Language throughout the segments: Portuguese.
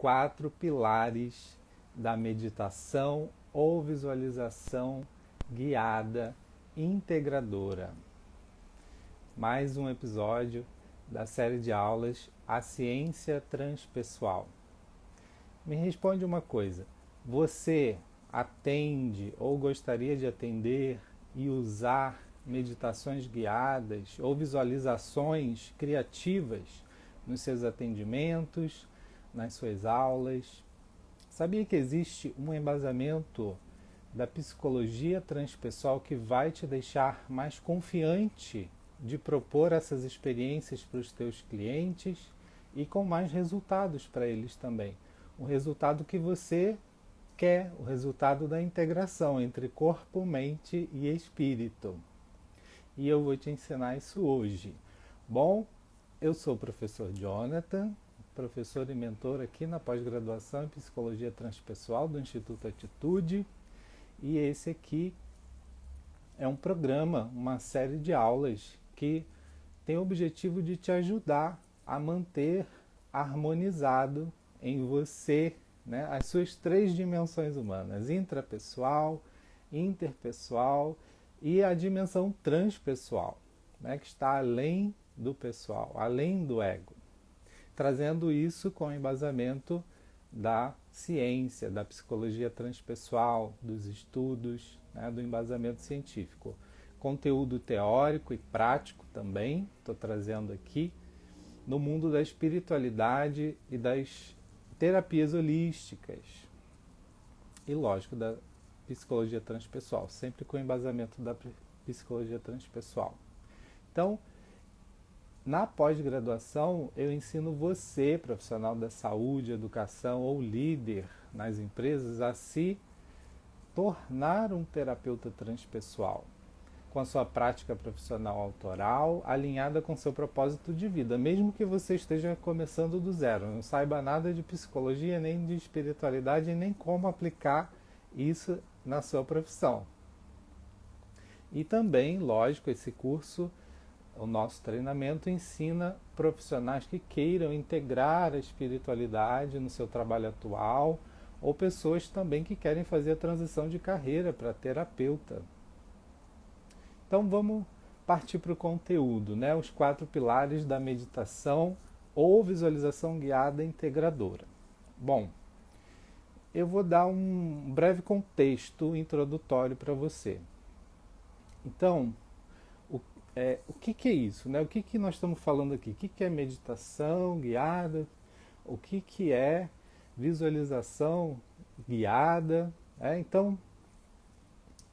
4 pilares da meditação ou visualização guiada integradora. Mais um episódio da série de aulas A Ciência Transpessoal. Me responde uma coisa: você atende ou gostaria de atender e usar meditações guiadas ou visualizações criativas nos seus atendimentos, nas suas aulas? Sabia que existe um embasamento da psicologia transpessoal que vai te deixar mais confiante de propor essas experiências para os teus clientes e com mais resultados para eles também? O resultado que você quer, o resultado da integração entre corpo, mente e espírito. E eu vou te ensinar isso hoje. Bom, eu sou o professor Jonathan, professor e mentor aqui na pós-graduação em Psicologia Transpessoal do Instituto Atitude. E esse aqui é um programa, uma série de aulas que tem o objetivo de te ajudar a manter harmonizado em você, né, as suas 3 dimensões humanas: intrapessoal, interpessoal e a dimensão transpessoal, né, que está além do pessoal, além do ego. Trazendo isso com o embasamento da ciência, da psicologia transpessoal, dos estudos, né, do embasamento científico. Conteúdo teórico e prático também estou trazendo aqui no mundo da espiritualidade e das terapias holísticas. E lógico, da psicologia transpessoal, sempre com o embasamento da psicologia transpessoal. Então, na pós-graduação, eu ensino você, profissional da saúde, educação ou líder nas empresas, a se tornar um terapeuta transpessoal, com a sua prática profissional autoral, alinhada com seu propósito de vida, mesmo que você esteja começando do zero, não saiba nada de psicologia, nem de espiritualidade, nem como aplicar isso na sua profissão. E também, lógico, esse curso, o nosso treinamento, ensina profissionais que queiram integrar a espiritualidade no seu trabalho atual, ou pessoas também que querem fazer a transição de carreira para terapeuta. Então vamos partir para o conteúdo, né? Os 4 pilares da meditação ou visualização guiada integradora. Bom, eu vou dar um breve contexto introdutório para você. Então, o que é isso, né? O que nós estamos falando aqui? O que é meditação guiada? O que é visualização guiada? Então,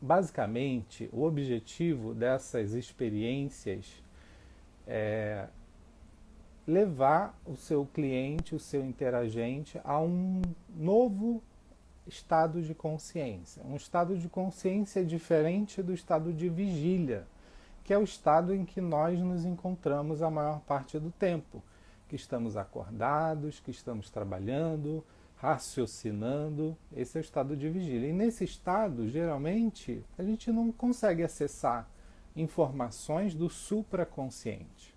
basicamente, o objetivo dessas experiências é levar o seu cliente, o seu interagente a um novo estado de consciência. Um estado de consciência diferente do estado de vigília, que é o estado em que nós nos encontramos a maior parte do tempo, que estamos acordados, que estamos trabalhando, raciocinando. Esse é o estado de vigília. E nesse estado, geralmente, a gente não consegue acessar informações do supraconsciente.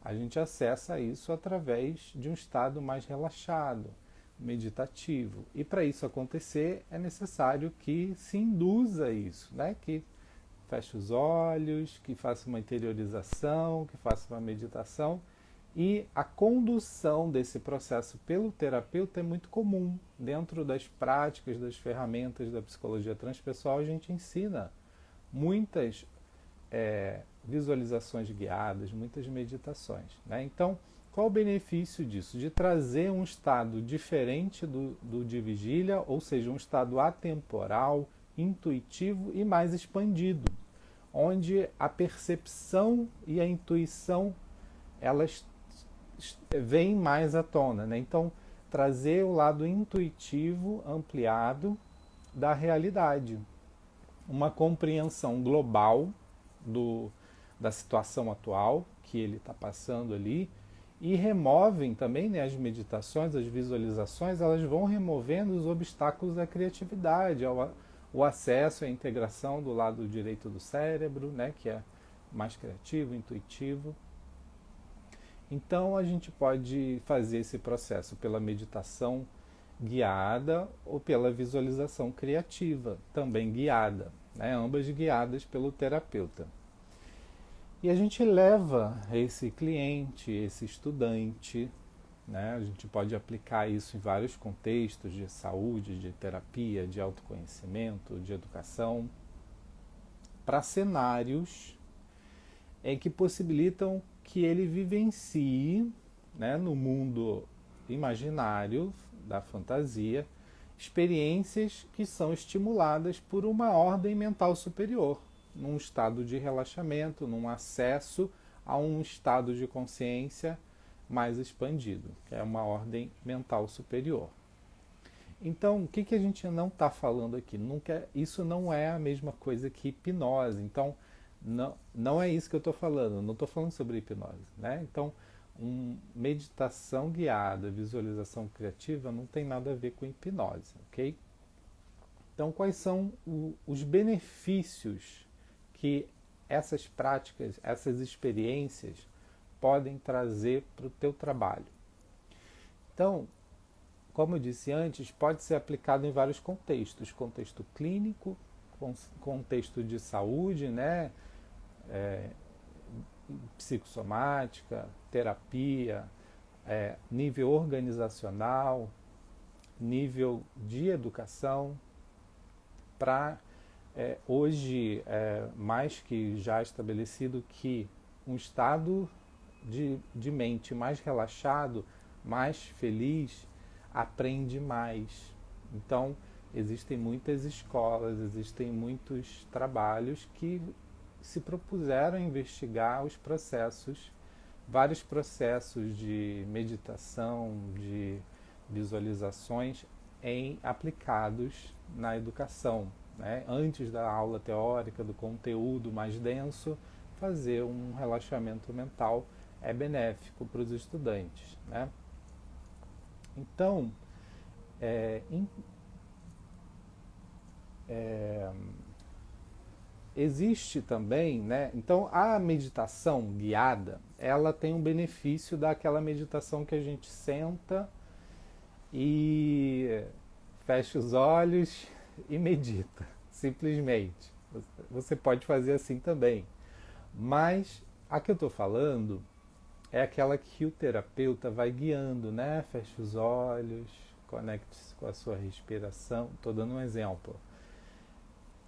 A gente acessa isso através de um estado mais relaxado, meditativo. E para isso acontecer, é necessário que se induza isso, né? Que feche os olhos, que faça uma interiorização, que faça uma meditação. E a condução desse processo pelo terapeuta é muito comum. Dentro das práticas, das ferramentas da psicologia transpessoal, a gente ensina muitas visualizações guiadas, muitas meditações, né? Então, qual o benefício disso? De trazer um estado diferente do de vigília, ou seja, um estado atemporal, intuitivo e mais expandido, onde a percepção e a intuição, elas vêm mais à tona, né? Então, trazer o lado intuitivo ampliado da realidade, uma compreensão global da situação atual que ele está passando ali, e removem também, né, as meditações, as visualizações, elas vão removendo os obstáculos da criatividade, o acesso à integração do lado direito do cérebro, né, que é mais criativo, intuitivo. Então a gente pode fazer esse processo pela meditação guiada ou pela visualização criativa, também guiada, né? Ambas guiadas pelo terapeuta. E a gente leva esse cliente, esse estudante, né? A gente pode aplicar isso em vários contextos de saúde, de terapia, de autoconhecimento, de educação, para cenários que possibilitam que ele vivencie, né, no mundo imaginário da fantasia, experiências que são estimuladas por uma ordem mental superior, num estado de relaxamento, num acesso a um estado de consciência mais expandido, que é uma ordem mental superior. Então, o que a gente não está falando aqui? Isso não é a mesma coisa que hipnose. Então, não é isso que eu estou falando. Não estou falando sobre hipnose, né? Então, meditação guiada, visualização criativa não tem nada a ver com hipnose, ok? Então, quais são os benefícios que essas práticas, essas experiências podem trazer para o teu trabalho? Então, como eu disse antes, pode ser aplicado em vários contextos. Contexto clínico, contexto de saúde, né? Psicossomática, terapia, nível organizacional, nível de educação, para hoje mais que já estabelecido que um estado de mente mais relaxado, mais feliz, aprende mais. Então, existem muitas escolas, existem muitos trabalhos que se propuseram a investigar os processos, vários processos de meditação, de visualizações aplicados na educação, né? Antes da aula teórica, do conteúdo mais denso, fazer um relaxamento mental é benéfico para os estudantes, né? Então, existe também, né? Então, a meditação guiada, ela tem um benefício daquela meditação que a gente senta e fecha os olhos e medita, simplesmente. Você pode fazer assim também. Mas a que eu estou falando é aquela que o terapeuta vai guiando, né? Fecha os olhos, conecte-se com a sua respiração. Estou dando um exemplo.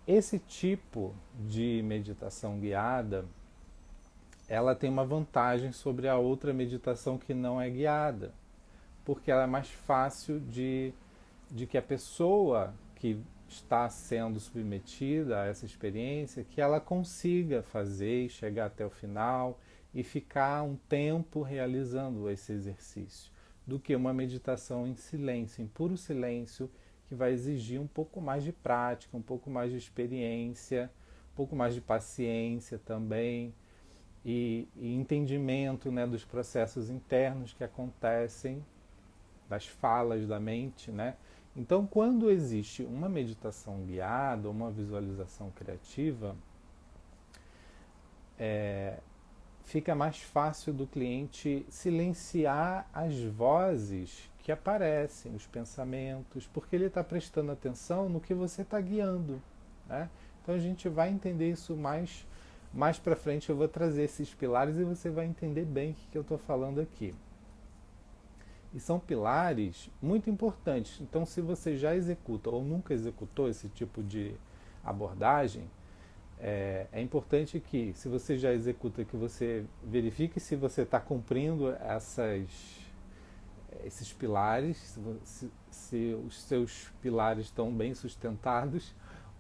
Esse tipo de meditação guiada, ela tem uma vantagem sobre a outra meditação que não é guiada, porque ela é mais fácil de que a pessoa que está sendo submetida a essa experiência, que ela consiga fazer e chegar até o final e ficar um tempo realizando esse exercício, do que uma meditação em silêncio, em puro silêncio, que vai exigir um pouco mais de prática, um pouco mais de experiência, um pouco mais de paciência também, e entendimento, né, dos processos internos que acontecem, das falas da mente, né? Então, quando existe uma meditação guiada, uma visualização criativa, fica mais fácil do cliente silenciar as vozes que aparecem, os pensamentos, porque ele está prestando atenção no que você está guiando, né? Então a gente vai entender isso mais para frente. Eu vou trazer esses pilares e você vai entender bem o que eu estou falando aqui. E são pilares muito importantes. Então, se você já executa ou nunca executou esse tipo de abordagem, é importante que, se você já executa, que você verifique se você está cumprindo esses pilares, se os seus pilares estão bem sustentados,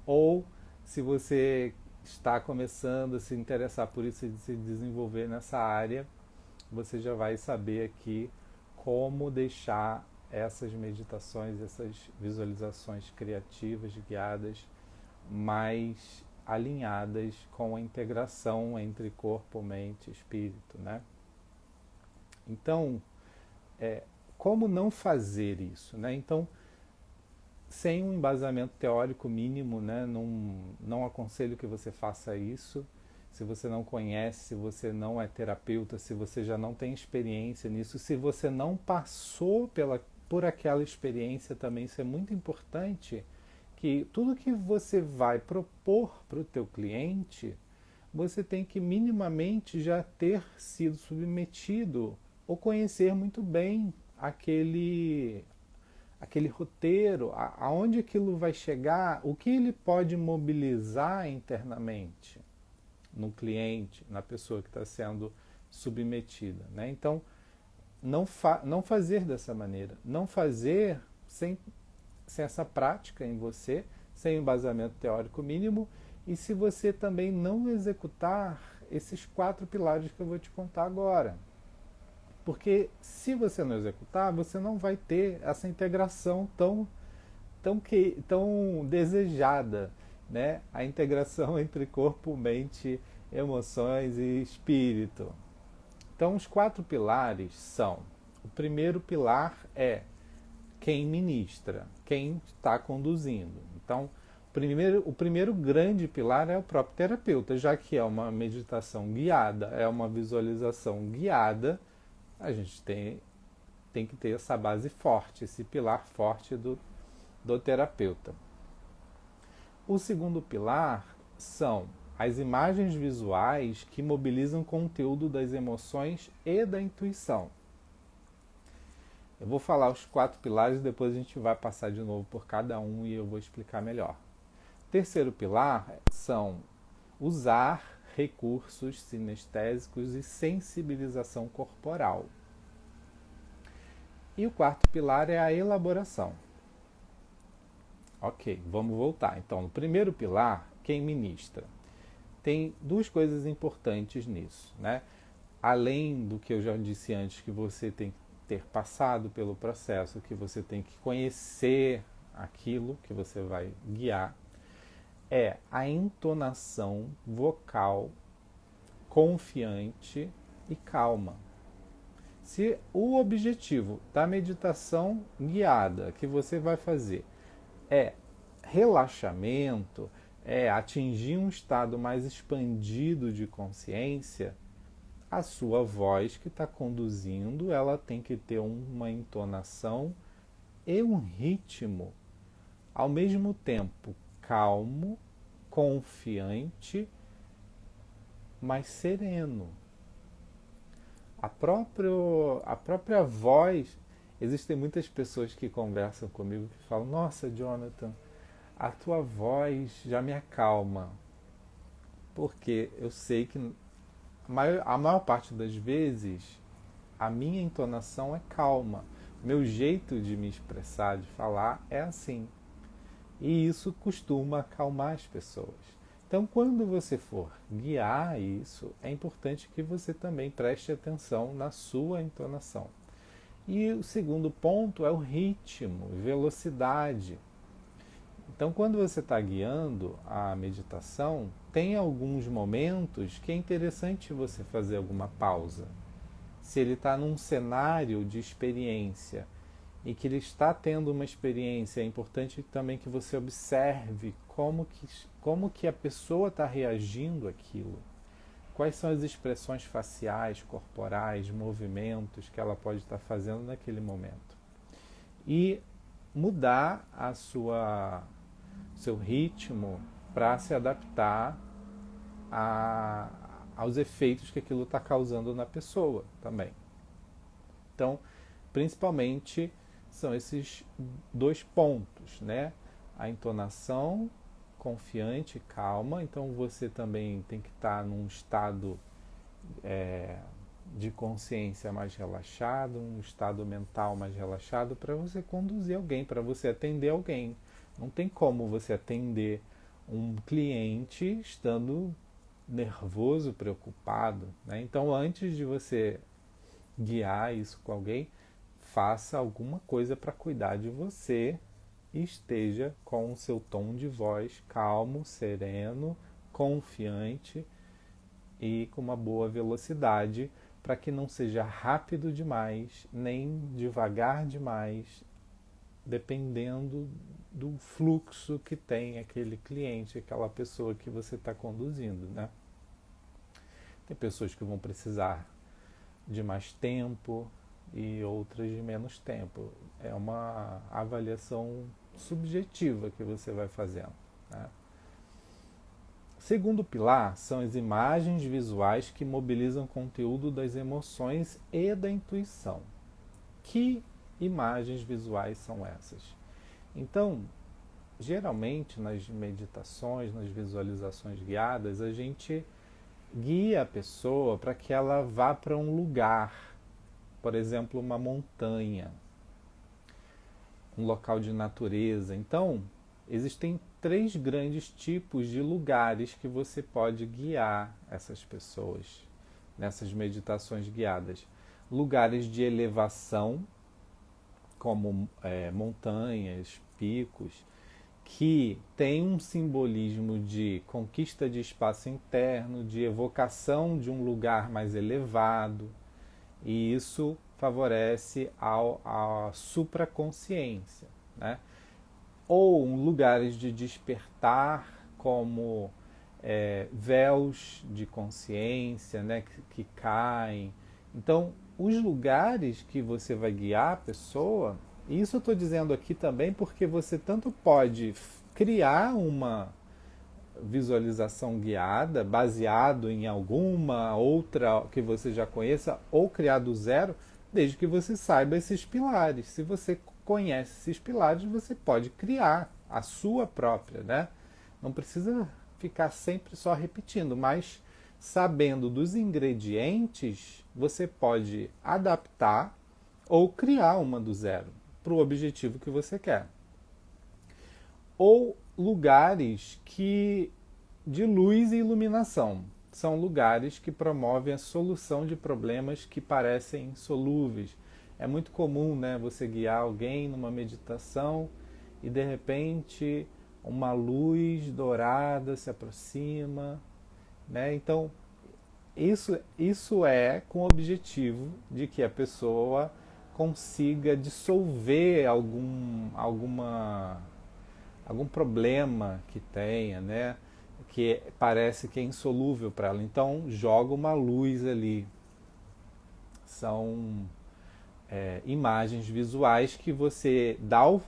ou se você está começando a se interessar por isso e se desenvolver nessa área, você já vai saber aqui como deixar essas meditações, essas visualizações criativas, guiadas, mais alinhadas com a integração entre corpo, mente e espírito, né? Então, como não fazer isso, né? Então, sem um embasamento teórico mínimo, né? Não aconselho que você faça isso. se você não conhece, se você não é terapeuta, se você já não tem experiência nisso, se você não passou por aquela experiência também, isso é muito importante, que tudo que você vai propor para o teu cliente, você tem que minimamente já ter sido submetido ou conhecer muito bem aquele roteiro, aonde aquilo vai chegar, o que ele pode mobilizar internamente no cliente, na pessoa que está sendo submetida, né? Então, não fazer dessa maneira, não fazer sem essa prática em você, sem embasamento teórico mínimo, e se você também não executar esses 4 pilares que eu vou te contar agora. Porque se você não executar, você não vai ter essa integração tão desejada, né? A integração entre corpo, mente, emoções e espírito. Então, os 4 pilares são: o primeiro pilar é quem ministra, quem está conduzindo. Então, o primeiro grande pilar é o próprio terapeuta, já que é uma meditação guiada, é uma visualização guiada, a gente tem que ter essa base forte, esse pilar forte do terapeuta. O segundo pilar são as imagens visuais que mobilizam o conteúdo das emoções e da intuição. Eu vou falar os 4 pilares, depois a gente vai passar de novo por cada um e eu vou explicar melhor. O terceiro pilar são usar recursos sinestésicos e sensibilização corporal. E o quarto pilar é a elaboração. Ok, vamos voltar. Então, no primeiro pilar, quem ministra? Tem 2 coisas importantes nisso, né? Além do que eu já disse antes, que você tem que ter passado pelo processo, que você tem que conhecer aquilo que você vai guiar, é a entonação vocal confiante e calma. Se o objetivo da meditação guiada que você vai fazer é relaxamento, é atingir um estado mais expandido de consciência, a sua voz que está conduzindo, ela tem que ter uma entonação e um ritmo, ao mesmo tempo calmo, confiante, mas sereno. A própria voz, existem muitas pessoas que conversam comigo que falam: nossa, Jonathan, a tua voz já me acalma. Porque eu sei que a maior parte das vezes a minha entonação é calma. Meu jeito de me expressar, de falar é assim. E isso costuma acalmar as pessoas. Então, quando você for guiar isso, é importante que você também preste atenção na sua entonação. E o segundo ponto é o ritmo, velocidade. Então, quando você está guiando a meditação, tem alguns momentos que é interessante você fazer alguma pausa. Se ele está num cenário de experiência e que ele está tendo uma experiência, é importante também que você observe como que a pessoa está reagindo àquilo. Quais são as expressões faciais, corporais, movimentos que ela pode estar fazendo naquele momento. E mudar seu ritmo para se adaptar aos efeitos que aquilo está causando na pessoa também. Então, principalmente, são esses 2 pontos, né? A entonação confiante, calma. Então, você também tem que estar num estado de consciência mais relaxado, um estado mental mais relaxado para você conduzir alguém, para você atender alguém. Não tem como você atender um cliente estando nervoso, preocupado, né? Então, antes de você guiar isso com alguém, faça alguma coisa para cuidar de você e esteja com o seu tom de voz calmo, sereno, confiante e com uma boa velocidade, para que não seja rápido demais, nem devagar demais, dependendo do fluxo que tem aquele cliente, aquela pessoa que você está conduzindo, né? Tem pessoas que vão precisar de mais tempo e outras de menos tempo. É uma avaliação subjetiva que você vai fazendo, né? Segundo pilar são as imagens visuais que mobilizam conteúdo das emoções e da intuição. Que imagens visuais são essas? Então, geralmente nas meditações, nas visualizações guiadas, a gente guia a pessoa para que ela vá para um lugar, por exemplo, uma montanha, um local de natureza. Então, existem 3 grandes tipos de lugares que você pode guiar essas pessoas nessas meditações guiadas. Lugares de elevação, como montanhas, picos, que tem um simbolismo de conquista de espaço interno, de evocação de um lugar mais elevado, e isso favorece a supraconsciência, né? Ou lugares de despertar, como véus de consciência, né, que caem. Então, os lugares que você vai guiar a pessoa, e isso eu estou dizendo aqui também porque você tanto pode criar uma visualização guiada baseado em alguma outra que você já conheça, ou criar do zero, desde que você saiba esses pilares. Se você conhece esses pilares, você pode criar a sua própria, né? Não precisa ficar sempre só repetindo, mas sabendo dos ingredientes, você pode adaptar ou criar uma do zero para o objetivo que você quer. Ou lugares de luz e iluminação. São lugares que promovem a solução de problemas que parecem insolúveis. É muito comum, né, você guiar alguém numa meditação e de repente uma luz dourada se aproxima, né? Então, isso é com o objetivo de que a pessoa consiga dissolver algum problema que tenha, né? Que parece que é insolúvel para ela. Então, joga uma luz ali. São imagens visuais que você dá o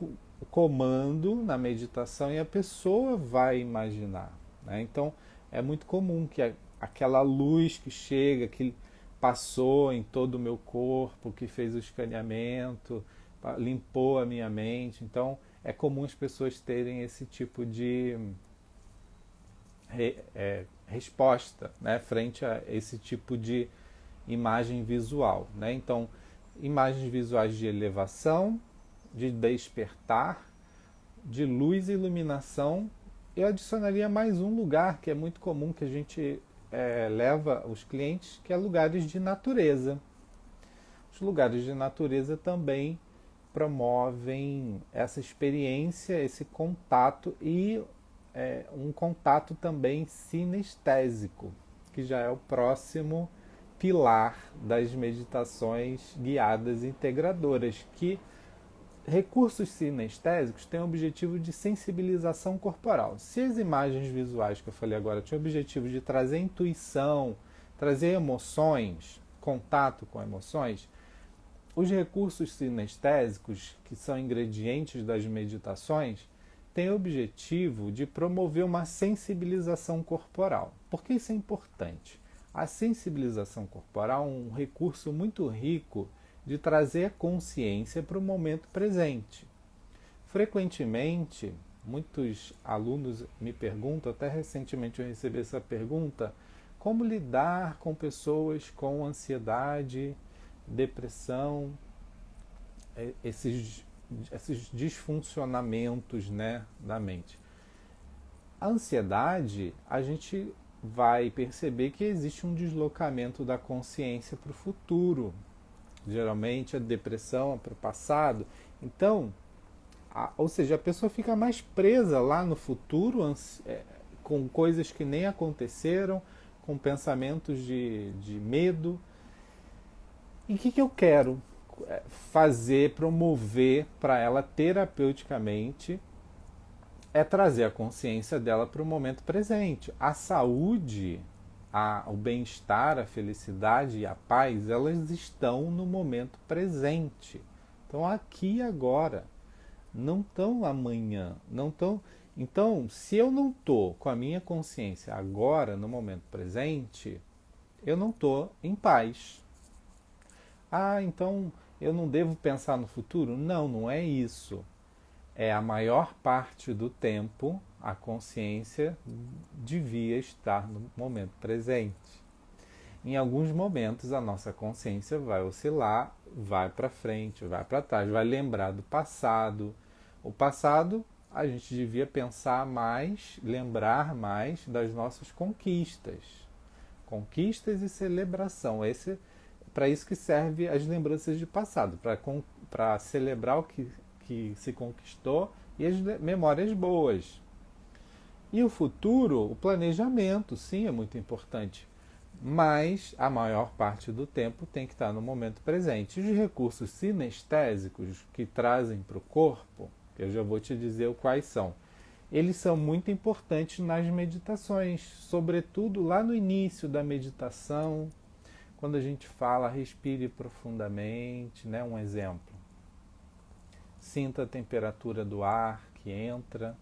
comando na meditação e a pessoa vai imaginar, né? Então, é muito comum que aquela luz que chega, que passou em todo o meu corpo, que fez o escaneamento, limpou a minha mente. Então, é comum as pessoas terem esse tipo de resposta, né, frente a esse tipo de imagem visual, né? Então, imagens visuais de elevação, de despertar, de luz e iluminação. Eu adicionaria mais um lugar que é muito comum, que a gente leva os clientes, que é lugares de natureza. Os lugares de natureza também promovem essa experiência, esse contato e um contato também sinestésico, que já é o próximo pilar das meditações guiadas integradoras, que recursos sinestésicos têm o objetivo de sensibilização corporal. Se as imagens visuais que eu falei agora tinham o objetivo de trazer intuição, trazer emoções, contato com emoções, os recursos sinestésicos, que são ingredientes das meditações, têm o objetivo de promover uma sensibilização corporal. Por que isso é importante? A sensibilização corporal é um recurso muito rico de trazer consciência para o momento presente. Frequentemente, muitos alunos me perguntam, até recentemente eu recebi essa pergunta, como lidar com pessoas com ansiedade, depressão, esses disfuncionamentos, né, da mente. A ansiedade, a gente vai perceber que existe um deslocamento da consciência para o futuro. Geralmente a depressão é para o passado. Então, ou seja, a pessoa fica mais presa lá no futuro, com coisas que nem aconteceram, com pensamentos de medo. E o que eu quero fazer, promover para ela terapeuticamente, é trazer a consciência dela para o momento presente. A saúde o bem-estar, a felicidade e a paz, elas estão no momento presente. Então, aqui e agora. Não estão amanhã. Não estão. Então, se eu não estou com a minha consciência agora, no momento presente, eu não estou em paz. Ah, então eu não devo pensar no futuro? Não, não é isso. É a maior parte do tempo a consciência devia estar no momento presente. Em alguns momentos a nossa consciência vai oscilar, vai para frente, vai para trás, vai lembrar do passado. O passado a gente devia pensar mais, lembrar mais das nossas conquistas. Conquistas e celebração. Para isso que serve as lembranças de passado, para celebrar o que se conquistou e as memórias boas. E o futuro, o planejamento, sim, é muito importante. Mas a maior parte do tempo tem que estar no momento presente. Os recursos sinestésicos que trazem para o corpo, eu já vou te dizer quais são. Eles são muito importantes nas meditações, sobretudo lá no início da meditação, quando a gente fala respire profundamente, né? Um exemplo. Sinta a temperatura do ar que entra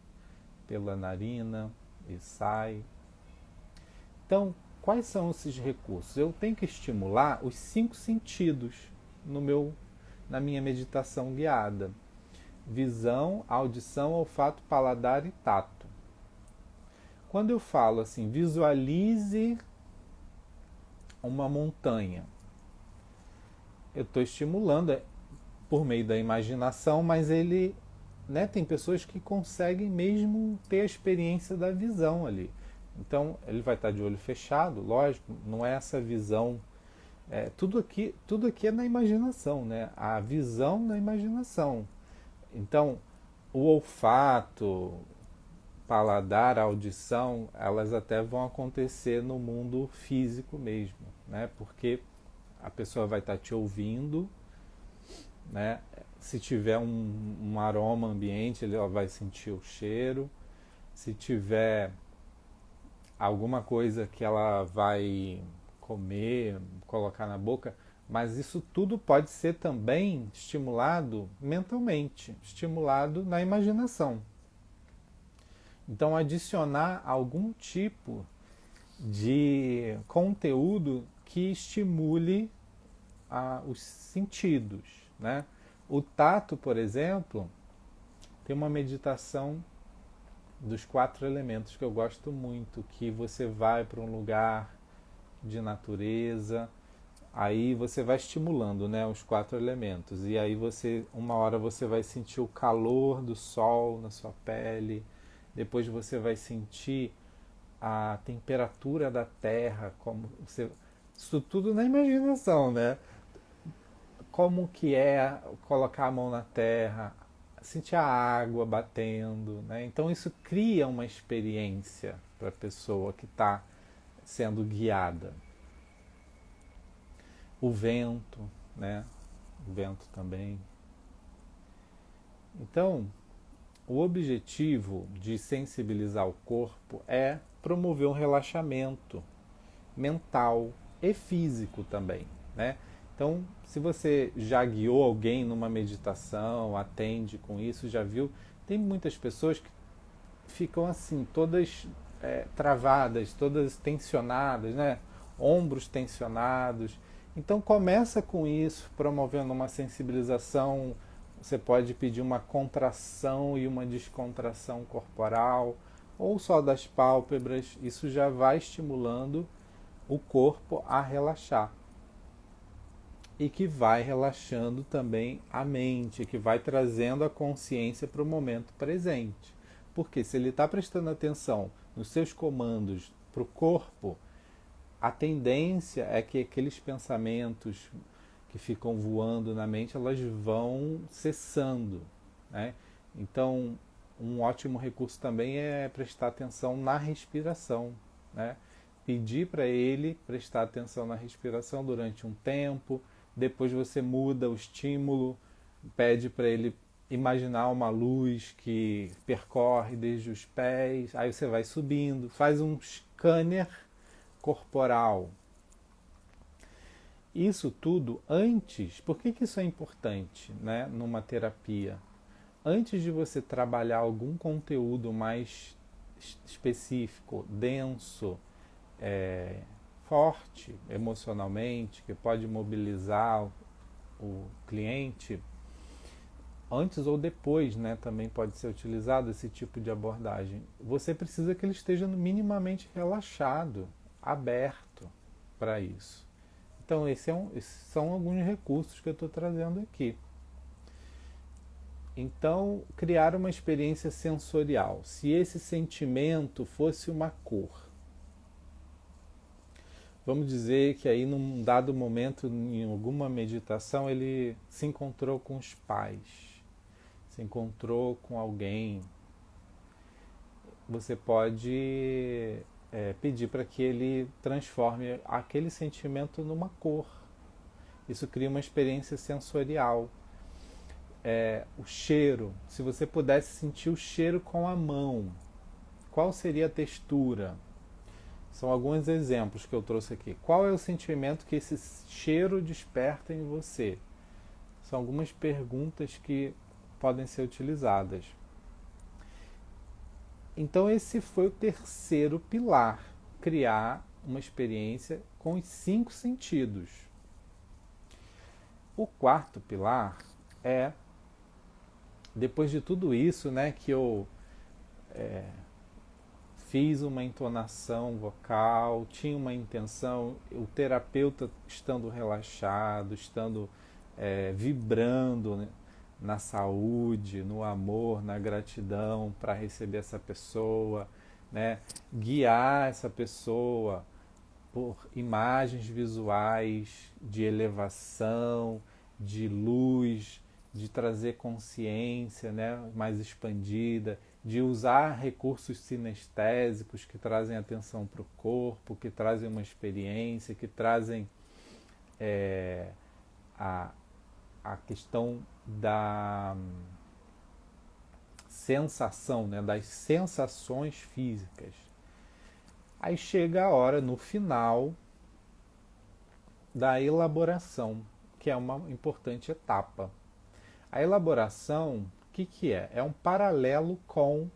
pela narina e sai. Então, quais são esses recursos? Eu tenho que estimular os 5 sentidos na minha meditação guiada. Visão, audição, olfato, paladar e tato. Quando eu falo assim, visualize uma montanha, eu estou estimulando por meio da imaginação, mas tem pessoas que conseguem mesmo ter a experiência da visão ali. Então ele vai estar de olho fechado, lógico, não é essa visão. Tudo aqui é na imaginação, né? A visão na imaginação. Então, o olfato, paladar, a audição, elas até vão acontecer no mundo físico mesmo, né? Porque a pessoa vai estar te ouvindo, né? Se tiver um aroma ambiente, ela vai sentir o cheiro. Se tiver alguma coisa que ela vai comer, colocar na boca, mas isso tudo pode ser também estimulado mentalmente, estimulado na imaginação. Então, adicionar algum tipo de conteúdo que estimule os sentidos, né? O tato, por exemplo, tem uma meditação dos 4 elementos que eu gosto muito, que você vai para um lugar de natureza, aí você vai estimulando, né, os 4 elementos, e aí uma hora você vai sentir o calor do sol na sua pele, depois você vai sentir a temperatura da terra, isso tudo na imaginação, né? Como que é colocar a mão na terra, sentir a água batendo, né? Então isso cria uma experiência para a pessoa que está sendo guiada. O vento, né? O vento também. Então, o objetivo de sensibilizar o corpo é promover um relaxamento mental e físico também, né? Então, se você já guiou alguém numa meditação, atende com isso, já viu, tem muitas pessoas que ficam assim, todas travadas, todas tensionadas, né? Ombros tensionados. Então, começa com isso, promovendo uma sensibilização. Você pode pedir uma contração e uma descontração corporal, ou só das pálpebras. Isso já vai estimulando o corpo a relaxar. E que vai relaxando também a mente, que vai trazendo a consciência para o momento presente. Porque se ele está prestando atenção nos seus comandos para o corpo, a tendência é que aqueles pensamentos que ficam voando na mente, elas vão cessando, né? Então, um ótimo recurso também é prestar atenção na respiração, né? Pedir para ele prestar atenção na respiração durante um tempo, depois você muda o estímulo, pede para ele imaginar uma luz que percorre desde os pés, aí você vai subindo, faz um scanner corporal. Isso tudo antes, por que isso é importante, né, numa terapia? Antes de você trabalhar algum conteúdo mais específico, denso, forte emocionalmente, que pode mobilizar o cliente, antes ou depois, né, também pode ser utilizado esse tipo de abordagem. Você precisa que ele esteja minimamente relaxado, aberto para isso. Então, esses são alguns recursos que eu estou trazendo aqui. Então, criar uma experiência sensorial. Se esse sentimento fosse uma cor, vamos dizer que aí num dado momento, em alguma meditação, ele se encontrou com os pais, se encontrou com alguém. Você pode pedir para que ele transforme aquele sentimento numa cor. Isso cria uma experiência sensorial. O cheiro, se você pudesse sentir o cheiro com a mão, qual seria a textura? São alguns exemplos que eu trouxe aqui. Qual é o sentimento que esse cheiro desperta em você? São algumas perguntas que podem ser utilizadas. Então esse foi o terceiro pilar, criar uma experiência com os 5 sentidos. O quarto pilar é, depois de tudo isso, né, que eu fiz uma entonação vocal, tinha uma intenção, o terapeuta estando relaxado, estando vibrando, né, na saúde, no amor, na gratidão para receber essa pessoa, né, guiar essa pessoa por imagens visuais de elevação, de luz, de trazer consciência, né, mais expandida, de usar recursos sinestésicos que trazem atenção para o corpo, que trazem uma experiência, que trazem a questão da sensação, né, das sensações físicas. Aí chega a hora, no final, da elaboração, que é uma importante etapa. A elaboração, o que é? É um paralelo com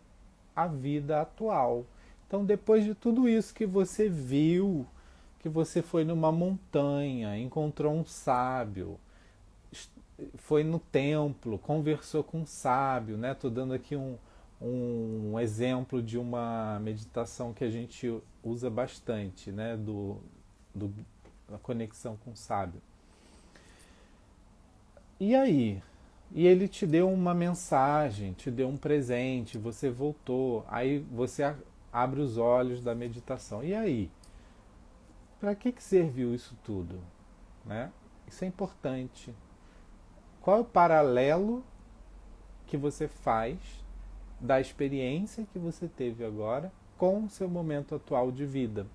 a vida atual. Então, depois de tudo isso que você viu, que você foi numa montanha, encontrou um sábio, foi no templo, conversou com um sábio, né? Estou dando aqui um exemplo de uma meditação que a gente usa bastante, né? Da conexão com o sábio. E aí? E ele te deu uma mensagem, te deu um presente, você voltou, aí você abre os olhos da meditação. E aí? Para que serviu isso tudo? Né? Isso é importante. Qual é o paralelo que você faz da experiência que você teve agora com o seu momento atual de vida?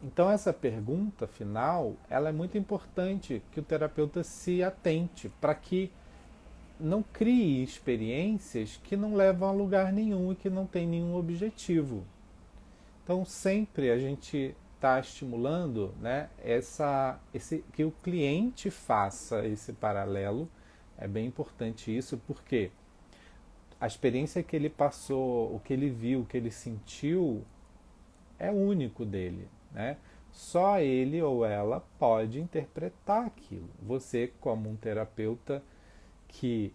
Então essa pergunta final, ela é muito importante que o terapeuta se atente para que não crie experiências que não levam a lugar nenhum e que não tem nenhum objetivo. Então sempre a gente está estimulando, né, que o cliente faça esse paralelo. É bem importante isso, porque a experiência que ele passou, o que ele viu, o que ele sentiu, é único dele. Né? Só ele ou ela pode interpretar aquilo. Você, como um terapeuta que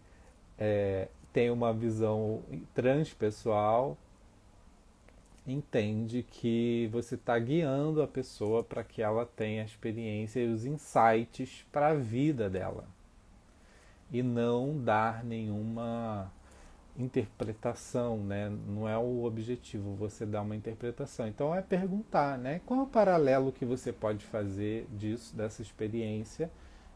tem uma visão transpessoal, entende que você está guiando a pessoa para que ela tenha a experiência e os insights para a vida dela. E não dar nenhuma interpretação, né? Não é o objetivo você dar uma interpretação. Então é perguntar, né? Qual é o paralelo que você pode fazer disso, dessa experiência?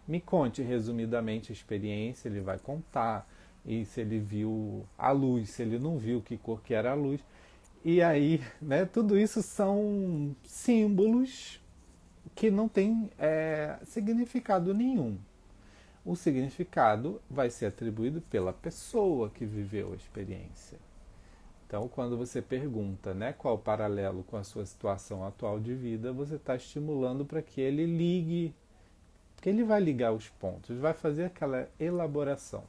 Me conte resumidamente a experiência, ele vai contar. E se ele viu a luz, se ele não viu, que cor que era a luz. E aí, né, tudo isso são símbolos que não têm significado nenhum. O significado vai ser atribuído pela pessoa que viveu a experiência. Então, quando você pergunta, né, qual o paralelo com a sua situação atual de vida, você está estimulando para que ele ligue, porque ele vai ligar os pontos, vai fazer aquela elaboração.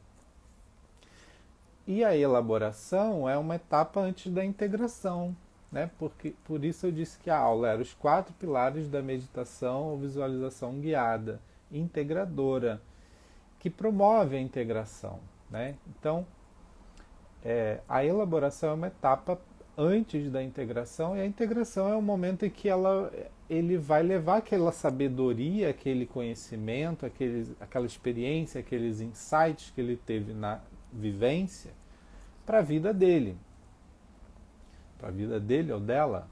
E a elaboração é uma etapa antes da integração, né? Porque, por isso eu disse que a aula era os 4 pilares da meditação ou visualização guiada, integradora, que promove a integração, né? Então, a elaboração é uma etapa antes da integração, e a integração é o momento em que ele vai levar aquela sabedoria, aquele conhecimento, aquela experiência, aqueles insights que ele teve na vivência para a vida dele. Para a vida dele ou dela.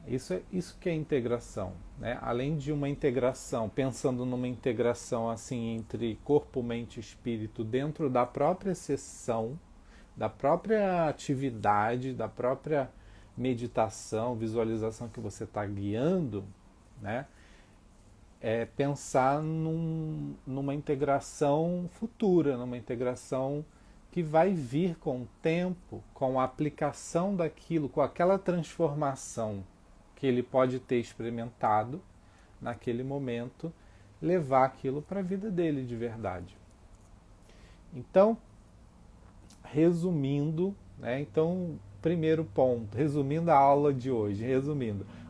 Isso que é integração, né? Além de uma integração, pensando numa integração assim entre corpo, mente e espírito dentro da própria sessão, da própria atividade, da própria meditação, visualização que você está guiando, né? É pensar numa integração futura, numa integração que vai vir com o tempo, com a aplicação daquilo, com aquela transformação que ele pode ter experimentado naquele momento, levar aquilo para a vida dele de verdade. Então, resumindo, né? Então, primeiro ponto, resumindo a aula de hoje,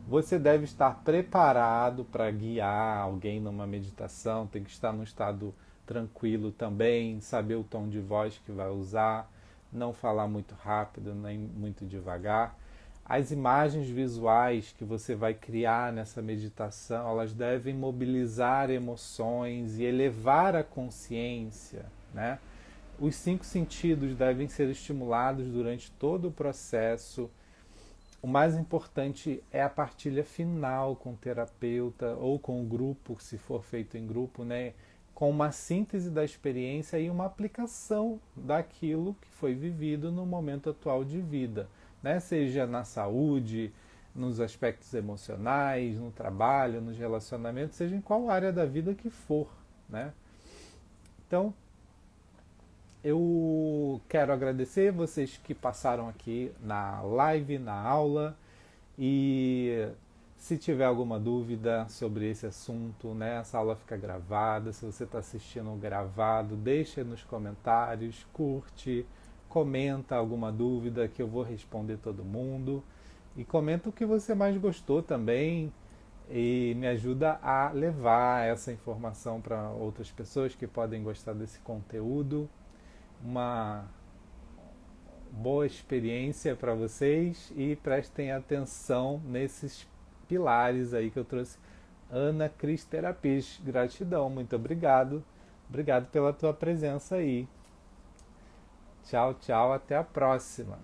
você deve estar preparado para guiar alguém numa meditação, tem que estar num estado tranquilo também, saber o tom de voz que vai usar, não falar muito rápido nem muito devagar. As imagens visuais que você vai criar nessa meditação, elas devem mobilizar emoções e elevar a consciência, né? Os 5 sentidos devem ser estimulados durante todo o processo. O mais importante é a partilha final com o terapeuta ou com o grupo, se for feito em grupo, né? Com uma síntese da experiência e uma aplicação daquilo que foi vivido no momento atual de vida, né? Seja na saúde, nos aspectos emocionais, no trabalho, nos relacionamentos, seja em qual área da vida que for, né? Então, eu quero agradecer vocês que passaram aqui na live, na aula, e se tiver alguma dúvida sobre esse assunto, né, essa aula fica gravada, se você está assistindo gravado, deixa nos comentários, curte, comenta alguma dúvida que eu vou responder todo mundo, e comenta o que você mais gostou também, e me ajuda a levar essa informação para outras pessoas que podem gostar desse conteúdo. Uma boa experiência para vocês e prestem atenção nesses pilares aí que eu trouxe. Ana Cris Terapis, gratidão, muito obrigado. Obrigado pela tua presença aí. Tchau, tchau, até a próxima.